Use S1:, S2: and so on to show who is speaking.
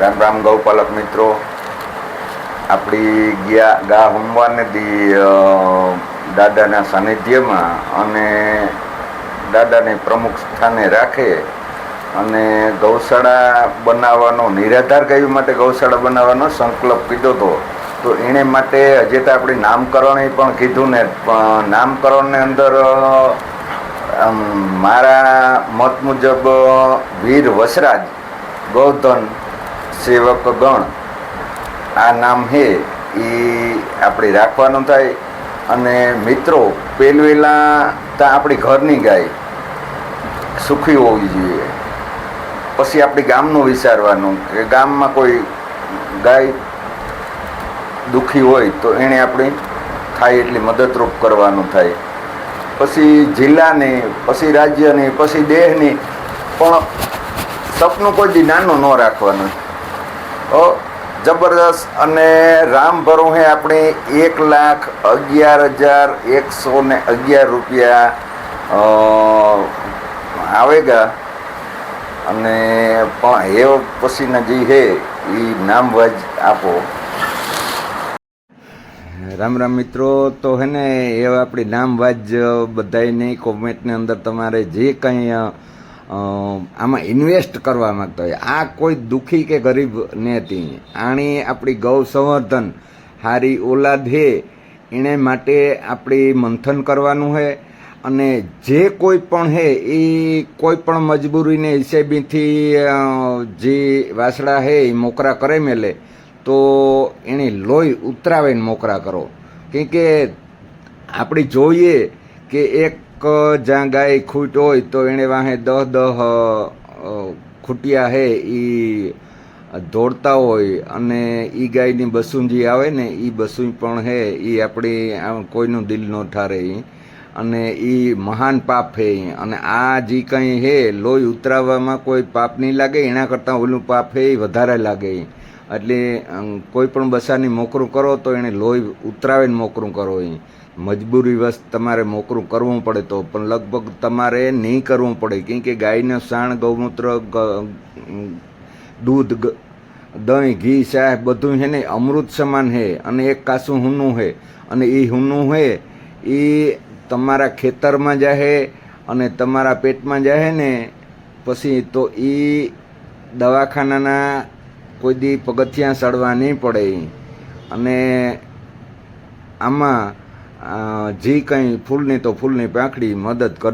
S1: રામ રામ ગૌપાલક મિત્રો. આપણી ગા હોમવારને દી દાદાના સાનિધ્યમાં અને દાદાને પ્રમુખ સ્થાને રાખે અને ગૌશાળા બનાવવાનો નિરાધાર ગાયો માટે ગૌશાળા બનાવવાનો સંકલ્પ કીધો હતો. તો એને માટે હજી તો આપણી નામકરણ પણ કીધું ને, નામકરણની અંદર મારા મત મુજબ વીર વસરાજ ગૌધન સેવક ગણ આ નામ છે એ આપણે રાખવાનું થાય. અને મિત્રો, પહેલાં તો આપણી ઘરની ગાય સુખી હોવી જોઈએ, પછી આપણી ગામનું વિચારવાનું કે ગામમાં કોઈ ગાય દુઃખી હોય તો એને આપણે થાય એટલી મદદરૂપ કરવાનું થાય. પછી જિલ્લાની, પછી રાજ્યની, પછી દેશની પણ સપનું કોઈ દી નાનું ન રાખવાનું. જબરદસ્ત. અને રામ ભરું હે આપણે 1,11,111 રૂપિયા આવેગા. અને પણ એ પછીના જે હે એ નામવાજ આપો. રામ રામ મિત્રો. તો હે ને એ આપણી નામવાજ બધાની કોમેન્ટની અંદર તમારે જે કંઈ આમાં ઇન્વેસ્ટ કરવા માગતા હોય, આ કોઈ દુઃખી કે ગરીબ નથી, આણી આપણી ગૌ સંવર્ધન હારી ઓલાદ હે એને માટે આપણી મંથન કરવાનું છે. અને જે કોઈ પણ હે એ કોઈ પણ મજબૂરીને હિસાબીથી જે વાસડા હે એ મોકરા કરે મેલે તો એને લોહી ઉતરાવીને મોકરા કરો. કેમ કે આપણે જોઈએ કે એક જ્યાં ગાય ખૂટ હોય તો એને વાહે 10 ખૂટિયા હે એ દોડતા હોય, અને એ ગાયની બસુંજી આવે ને એ બસું પણ હે એ આપણી કોઈનું દિલ ન ઠારે, અને એ મહાન પાપ હે. અને આ જે કંઈ હે લોહી ઉતરાવવામાં કોઈ પાપ નહીં લાગે, એના કરતાં ઓલું પાપ હે એ વધારે લાગે. એટલે કોઈ પણ બસાની મોકરું કરો તો એને લોહી ઉતરાવીને મોકરું કરો. મજબૂરી વશ તમારે મોકરું કરવું પડે તો, પણ લગભગ તમારે નહીં કરવું પડે. કેમ કે ગાયનું સાણ, ગૌમૂત્ર, દૂધ, દહીં, ઘી, શાહ બધું છે ને અમૃત સમાન છે. અને એક કાસું હુનું છે, અને એ હુનું છે એ તમારા ખેતરમાં જાહે અને તમારા પેટમાં જાહે ને પછી તો એ દવાખાનાના કોઈ દી પગથિયાં ચડવા નહીં પડે. અને આમાં જે કંઈ ફૂલની તો ફૂલની પાંખડી મદદ કરજો.